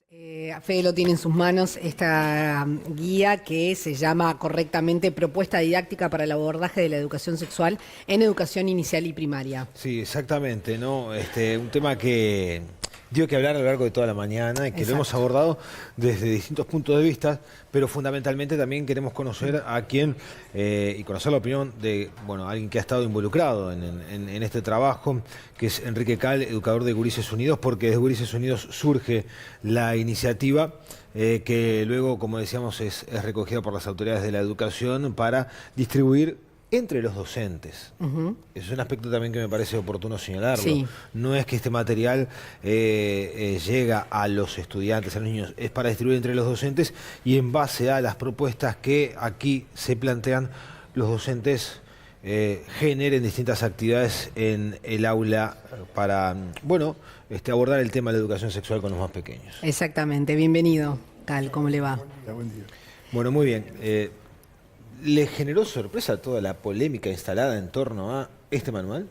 Fede lo tiene en sus manos esta guía que se llama correctamente Propuesta Didáctica para el Abordaje de la Educación Sexual en Educación Inicial y Primaria. Sí, exactamente, ¿no? Un tema que dio que hablar a lo largo de toda la mañana y que lo hemos abordado desde distintos puntos de vista, pero fundamentalmente también queremos conocer a quién y conocer la opinión de, bueno, alguien que ha estado involucrado en este trabajo, que es Enrique Cal, educador de Gurises Unidos, porque desde Gurises Unidos surge la iniciativa que luego, como decíamos, es recogida por las autoridades de la educación para distribuir entre los docentes. Es un aspecto también que me parece oportuno señalarlo. Sí. No es que este material llega a los estudiantes, a los niños, es para distribuir entre los docentes y en base a las propuestas que aquí se plantean, los docentes generen distintas actividades en el aula para, bueno, abordar el tema de la educación sexual con los más pequeños. Exactamente, bienvenido, Cal, ¿cómo le va? Buen día. Bueno, muy bien. ¿Le generó sorpresa toda la polémica instalada en torno a este manual?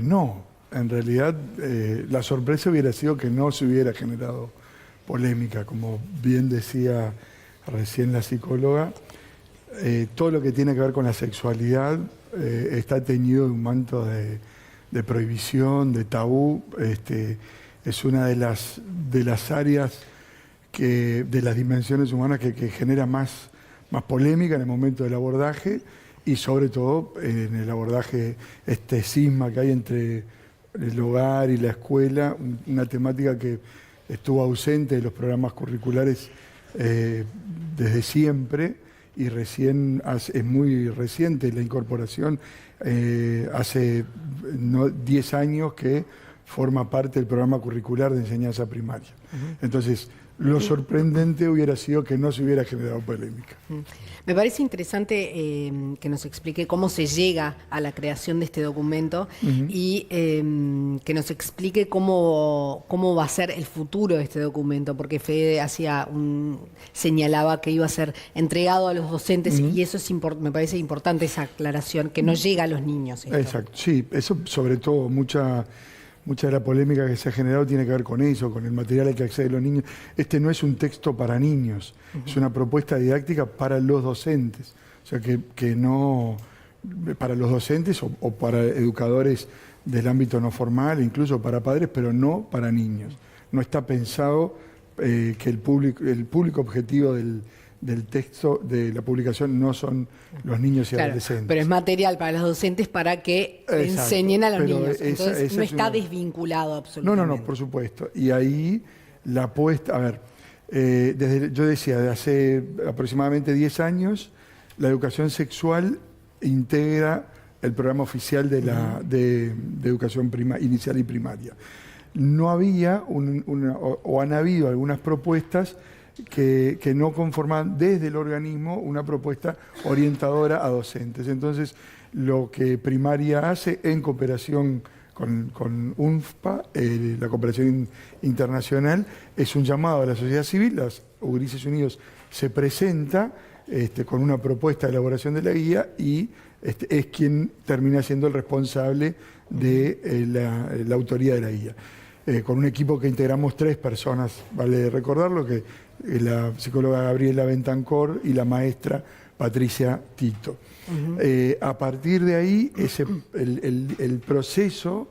No, en realidad la sorpresa hubiera sido que no se hubiera generado polémica, como bien decía recién la psicóloga. Todo lo que tiene que ver con la sexualidad está teñido de un manto de prohibición, de tabú. Es una de las áreas de las dimensiones humanas que genera más polémica en el momento del abordaje y sobre todo en el abordaje, este cisma que hay entre el hogar y la escuela, una temática que estuvo ausente de los programas curriculares desde siempre y recién es muy reciente la incorporación, hace 10 años que forma parte del programa curricular de enseñanza primaria. Entonces, lo sorprendente hubiera sido que no se hubiera generado polémica. Me parece interesante que nos explique cómo se llega a la creación de este documento y que nos explique cómo va a ser el futuro de este documento, porque Fede señalaba que iba a ser entregado a los docentes y eso me parece importante, esa aclaración, que no llega a los niños. Esto. Exacto, sí, eso sobre todo mucha de la polémica que se ha generado tiene que ver con eso, con el material al que acceden los niños. Este no es un texto para niños, es una propuesta didáctica para los docentes. O sea, que no para los docentes o para educadores del ámbito no formal, incluso para padres, pero no para niños. No está pensado que el público objetivo del texto, de la publicación, no son los niños y adolescentes. Pero es material para los docentes para que enseñen a los niños. Entonces no está desvinculado absolutamente. No, por supuesto. Y ahí la apuesta, a ver, yo decía, de hace aproximadamente 10 años, la educación sexual integra el programa oficial de educación inicial y primaria. No había, o han habido algunas propuestas que no conforman desde el organismo una propuesta orientadora a docentes. Entonces, lo que Primaria hace en cooperación con UNFPA, la cooperación internacional, es un llamado a la sociedad civil. Las Gurises Unidos se presenta con una propuesta de elaboración de la guía y es quien termina siendo el responsable de la autoría de la guía. Con un equipo que integramos 3 personas, vale recordarlo, que la psicóloga Gabriela Bentancor y la maestra Patricia Tito. A partir de ahí, el proceso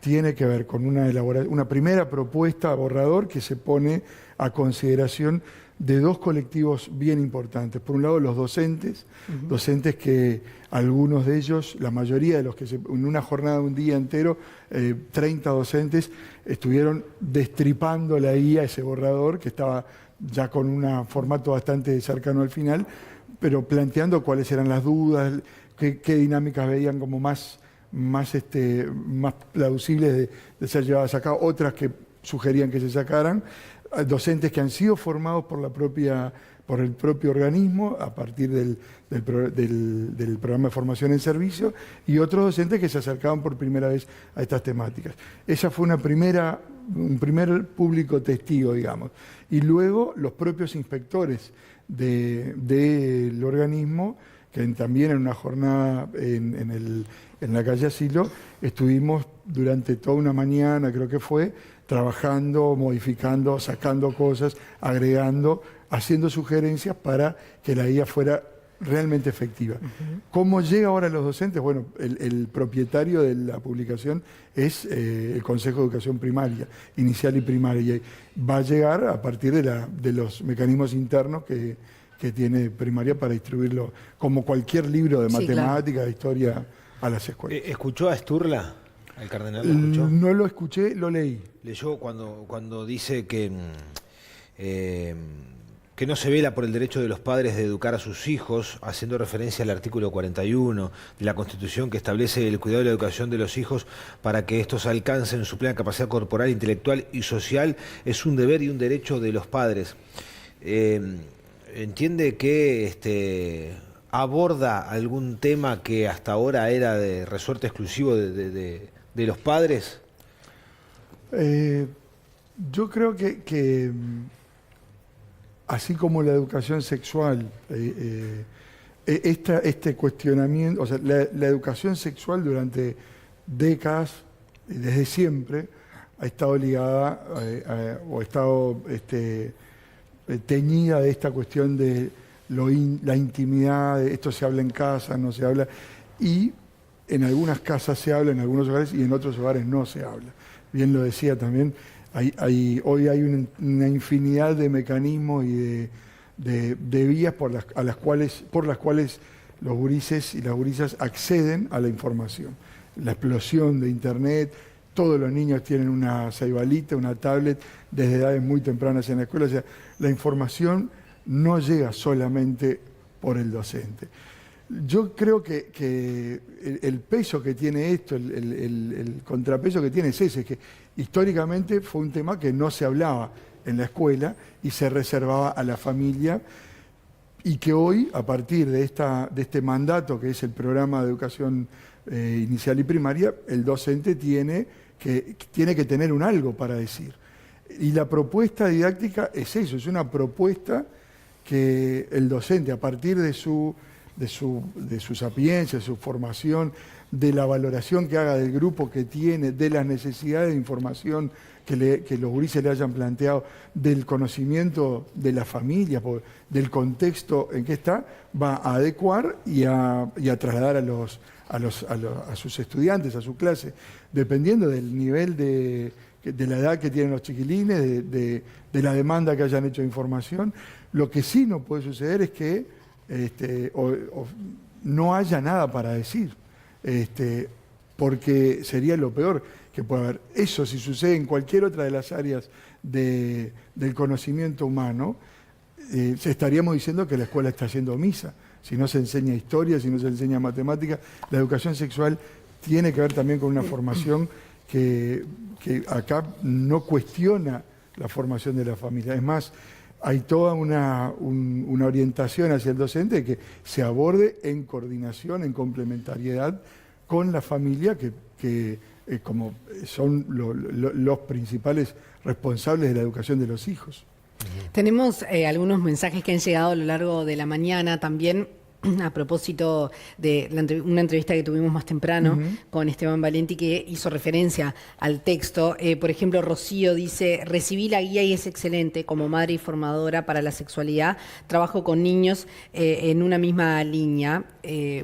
tiene que ver con una primera propuesta borrador que se pone a consideración de 2 colectivos bien importantes. Por un lado, los docentes, docentes que algunos de ellos, la mayoría de los que en una jornada de un día entero, 30 docentes estuvieron destripando la guía, ese borrador, que estaba ya con un formato bastante cercano al final, pero planteando cuáles eran las dudas, qué dinámicas veían como más plausibles de ser llevadas a cabo, otras que sugerían que se sacaran, docentes que han sido formados por el propio organismo a partir del programa de formación en servicio y otros docentes que se acercaban por primera vez a estas temáticas. Esa fue un primer público testigo, digamos. Y luego los propios inspectores del organismo que también en una jornada en la calle Asilo estuvimos durante toda una mañana, creo que fue, trabajando, modificando, sacando cosas, agregando, haciendo sugerencias para que la guía fuera realmente efectiva. ¿Cómo llega ahora a los docentes? Bueno, el propietario de la publicación es el Consejo de Educación Primaria, inicial y primaria. Y va a llegar a partir de los mecanismos internos que tiene primaria para distribuirlo, como cualquier libro de matemática, de historia, a las escuelas. ¿Escuchó a Sturla? ¿Al cardenal lo escuchó? No lo escuché, lo leí. Leyó cuando dice que no se vela por el derecho de los padres de educar a sus hijos, haciendo referencia al artículo 41 de la Constitución que establece el cuidado y la educación de los hijos para que estos alcancen su plena capacidad corporal, intelectual y social, es un deber y un derecho de los padres. ¿Entiende que aborda algún tema que hasta ahora era de resorte exclusivo de los padres? Yo creo que así como la educación sexual, este cuestionamiento, o sea, la educación sexual durante décadas, desde siempre, ha estado ligada o ha estado teñida de esta cuestión de la intimidad, de esto se habla en casa, no se habla, y en algunas casas se habla, en algunos hogares, y en otros hogares no se habla. Bien lo decía también. Hoy hay una infinidad de mecanismos y de vías por las cuales los gurises y las gurisas acceden a la información. La explosión de Internet, todos los niños tienen una ceibalita, una tablet, desde edades muy tempranas en la escuela. O sea, la información no llega solamente por el docente. Yo creo que el peso que tiene esto, el contrapeso que tiene es ese, que históricamente fue un tema que no se hablaba en la escuela y se reservaba a la familia, y que hoy, a partir de este mandato que es el programa de educación inicial y primaria, el docente tiene que tener un algo para decir. Y la propuesta didáctica es eso, es una propuesta que el docente, a partir de su sapiencia, de su formación, de la valoración que haga del grupo que tiene, de las necesidades de información que los gurises le hayan planteado, del conocimiento de la familia, del contexto en que está, va a adecuar y a trasladar a sus estudiantes, a su clase, dependiendo del nivel de la edad que tienen los chiquilines, de la demanda que hayan hecho de información. Lo que sí no puede suceder es que no haya nada para decir, porque sería lo peor que puede haber. Eso, si sucede en cualquier otra de las áreas del conocimiento humano, estaríamos diciendo que la escuela está haciendo omisa. Si no se enseña historia, si no se enseña matemática, la educación sexual tiene que ver también con una formación que acá no cuestiona la formación de la familia. Es más, hay toda una orientación hacia el docente que se aborde en coordinación, en complementariedad con la familia, que como son los principales responsables de la educación de los hijos. Tenemos algunos mensajes que han llegado a lo largo de la mañana también, a propósito de una entrevista que tuvimos más temprano con Esteban Valenti, que hizo referencia al texto. Por ejemplo, Rocío dice: recibí la guía y es excelente. Como madre y formadora para la sexualidad, trabajo con niños en una misma línea.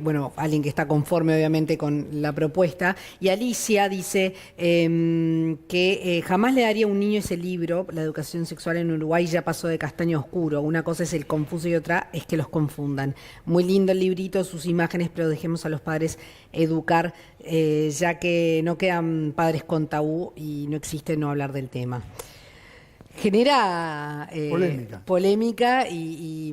Bueno, alguien que está conforme obviamente con la propuesta. Y Alicia dice que jamás le daría a un niño ese libro. La educación sexual en Uruguay ya pasó de castaño a oscuro. Una cosa es el confuso y otra es que los confundan. Muy lindo el librito, sus imágenes, pero dejemos a los padres educar, ya que no quedan padres con tabú y no existe no hablar del tema. Genera polémica y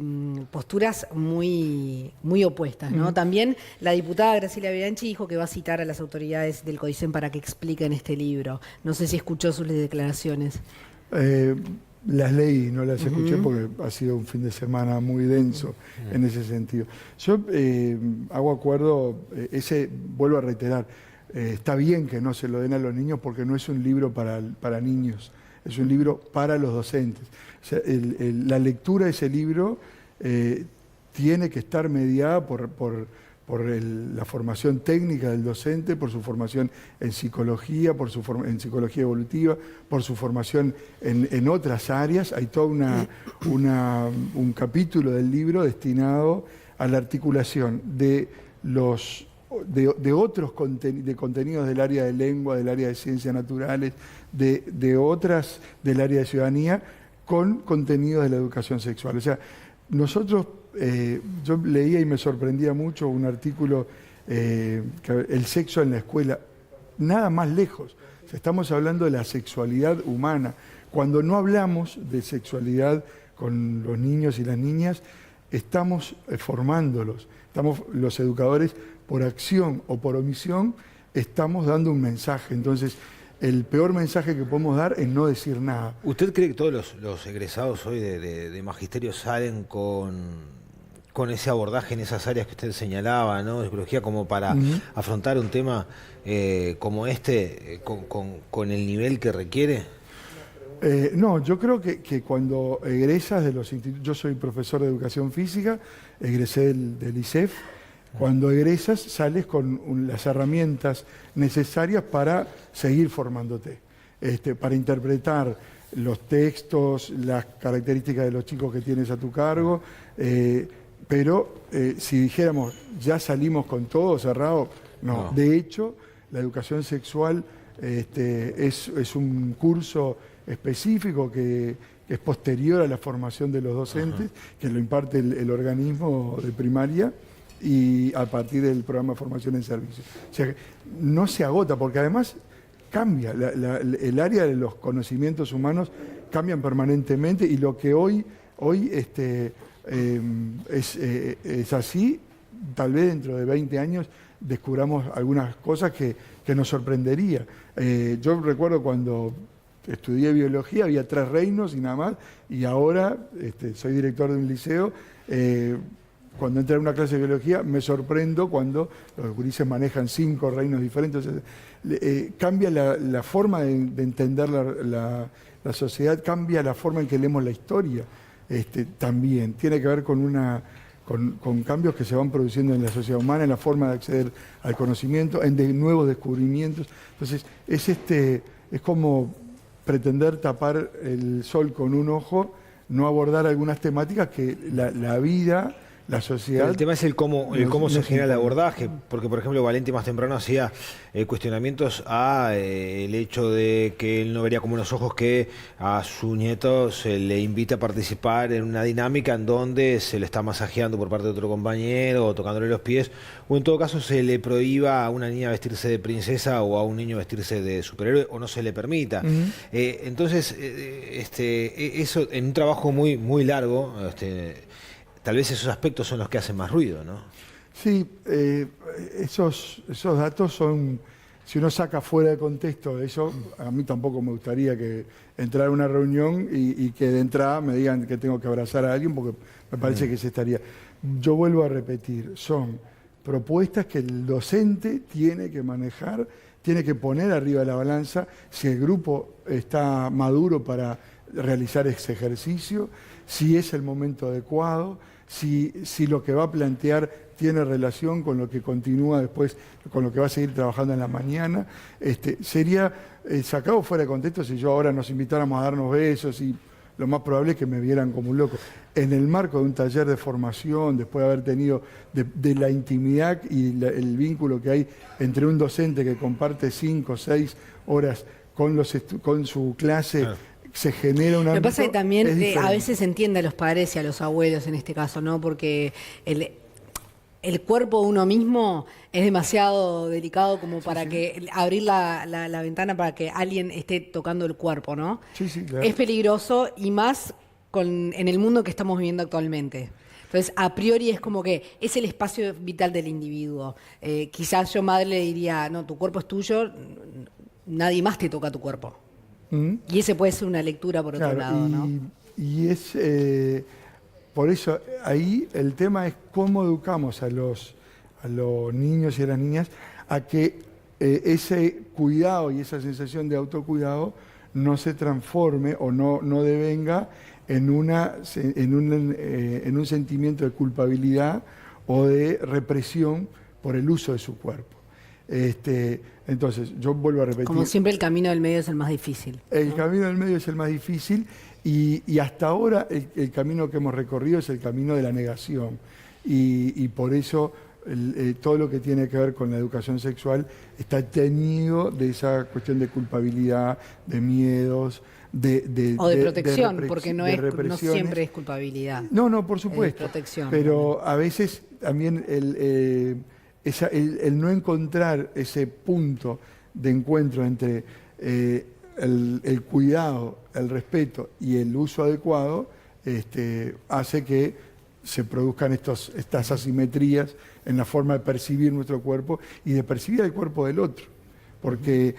posturas muy opuestas, ¿no? También la diputada Graciela Bianchi dijo que va a citar a las autoridades del CODICEN para que expliquen este libro. No sé si escuchó sus declaraciones. Las leí, no las escuché porque ha sido un fin de semana muy denso en ese sentido. Yo hago acuerdo, vuelvo a reiterar, está bien que no se lo den a los niños porque no es un libro para niños, es un libro para los docentes. O sea, la lectura de ese libro tiene que estar mediada por la formación técnica del docente, por su formación en psicología, en psicología evolutiva, por su formación en otras áreas. Hay todo un capítulo del libro destinado a la articulación de otros contenidos del área de lengua, del área de ciencias naturales, de otras del área de ciudadanía, con contenidos de la educación sexual. O sea, nosotros, yo leía y me sorprendía mucho un artículo, el sexo en la escuela, nada más lejos. O sea, estamos hablando de la sexualidad humana. Cuando no hablamos de sexualidad con los niños y las niñas, estamos formándolos. Los educadores, por acción o por omisión, estamos dando un mensaje. Entonces, el peor mensaje que podemos dar es no decir nada. ¿Usted cree que todos los egresados hoy de magisterio salen con ese abordaje en esas áreas que usted señalaba, ¿no? De psicología, como para afrontar un tema como este con el nivel que requiere? No, yo creo que cuando egresas de los institutos, yo soy profesor de educación física, egresé del ISEF. Cuando egresas sales con las herramientas necesarias para seguir formándote, para interpretar los textos, las características de los chicos que tienes a tu cargo, pero si dijéramos ya salimos con todo cerrado, no. De hecho, la educación sexual es un curso específico que es posterior a la formación de los docentes, que lo imparte el organismo de primaria, y a partir del programa de formación en servicio. O sea, no se agota, porque además cambia. El área de los conocimientos humanos cambian permanentemente, y lo que hoy es así, tal vez dentro de 20 años descubramos algunas cosas que nos sorprendería. Yo recuerdo cuando estudié biología, había 3 reinos y nada más, y ahora soy director de un liceo. Cuando entré a una clase de biología me sorprendo cuando los gurises manejan 5 reinos diferentes. Cambia la forma de entender la sociedad, cambia la forma en que leemos la historia. También tiene que ver con cambios que se van produciendo en la sociedad humana, en la forma de acceder al conocimiento, en nuevos descubrimientos. Entonces, es como pretender tapar el sol con un ojo, no abordar algunas temáticas que la vida, la sociedad... Pero el tema es el cómo se genera el abordaje, porque por ejemplo Valenti más temprano hacía cuestionamientos a el hecho de que él no vería con buenos ojos que a su nieto se le invita a participar en una dinámica en donde se le está masajeando por parte de otro compañero o tocándole los pies, o en todo caso se le prohíba a una niña vestirse de princesa o a un niño vestirse de superhéroe, o no se le permita. Entonces, eso en un trabajo muy, muy largo, tal vez esos aspectos son los que hacen más ruido, ¿no? Sí, esos datos son, si uno saca fuera de contexto eso, a mí tampoco me gustaría que entrar a una reunión y que de entrada me digan que tengo que abrazar a alguien, porque me parece que se estaría... Yo vuelvo a repetir, son propuestas que el docente tiene que manejar, tiene que poner arriba de la balanza si el grupo está maduro para realizar ese ejercicio, si es el momento adecuado, si lo que va a plantear tiene relación con lo que continúa después, con lo que va a seguir trabajando en la mañana. Sería sacado fuera de contexto si yo ahora nos invitáramos a darnos besos, y lo más probable es que me vieran como un loco. En el marco de un taller de formación, después de haber tenido de la intimidad y el vínculo que hay entre un docente que comparte 5 o 6 horas con su clase, se genera una... Lo que pasa es que también a veces se entiende a los padres y a los abuelos en este caso, ¿no? Porque el cuerpo de uno mismo es demasiado delicado como para que abrir la ventana para que alguien esté tocando el cuerpo, ¿no? Sí, claro. Es peligroso, y más en el mundo que estamos viviendo actualmente. Entonces, a priori es como que es el espacio vital del individuo. Quizás yo, madre, le diría, no, tu cuerpo es tuyo, nadie más te toca tu cuerpo. Y ese puede ser una lectura por otro lado, ¿no? Y es... por eso, ahí el tema es cómo educamos a los niños y a las niñas a que ese cuidado y esa sensación de autocuidado no se transforme o no devenga en un sentimiento de culpabilidad o de represión por el uso de su cuerpo. Entonces, yo vuelvo a repetir. Como siempre, el camino del medio es el más difícil. El camino del medio es el más difícil y hasta ahora el camino que hemos recorrido es el camino de la negación. Y por eso todo lo que tiene que ver con la educación sexual está teñido de esa cuestión de culpabilidad, de miedos, o de protección, porque no siempre es culpabilidad. No, por supuesto. Protección. Pero a veces también el no encontrar ese punto de encuentro entre el cuidado, el respeto y el uso adecuado hace que se produzcan estas asimetrías en la forma de percibir nuestro cuerpo y de percibir el cuerpo del otro. Porque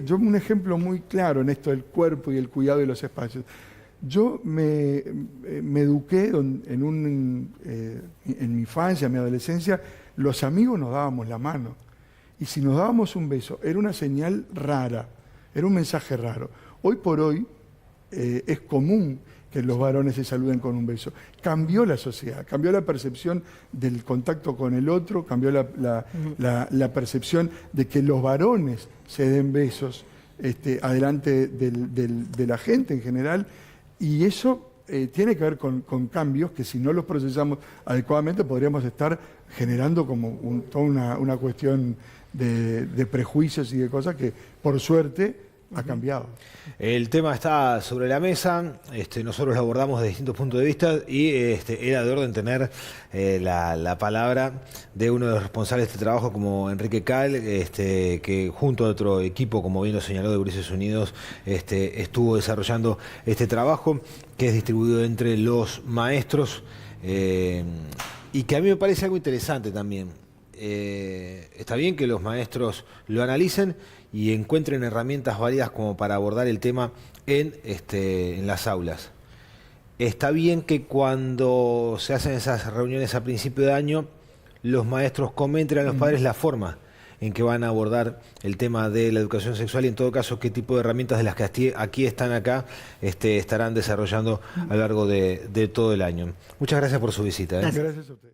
yo un ejemplo muy claro en esto del cuerpo y el cuidado de los espacios. Yo me eduqué en mi infancia, en mi adolescencia, los amigos nos dábamos la mano. Y si nos dábamos un beso, era una señal rara, era un mensaje raro. Hoy por hoy es común que los varones se saluden con un beso. Cambió la sociedad, cambió la percepción del contacto con el otro, cambió la percepción de que los varones se den besos adelante de la gente en general, y eso tiene que ver con cambios que si no los procesamos adecuadamente podríamos estar generando como toda una cuestión de prejuicios y de cosas que por suerte ha cambiado. El tema está sobre la mesa, nosotros lo abordamos de distintos puntos de vista y era de orden tener la palabra de uno de los responsables de este trabajo como Enrique Cal, que junto a otro equipo, como bien lo señaló, de Gurises Unidos, estuvo desarrollando este trabajo que es distribuido entre los maestros y que a mí me parece algo interesante también. Está bien que los maestros lo analicen y encuentren herramientas válidas como para abordar el tema en las aulas. Está bien que cuando se hacen esas reuniones a principio de año, los maestros comenten a los padres la forma en que van a abordar el tema de la educación sexual y en todo caso qué tipo de herramientas de las que aquí están estarán desarrollando a lo largo de todo el año. Muchas gracias por su visita. Gracias a usted.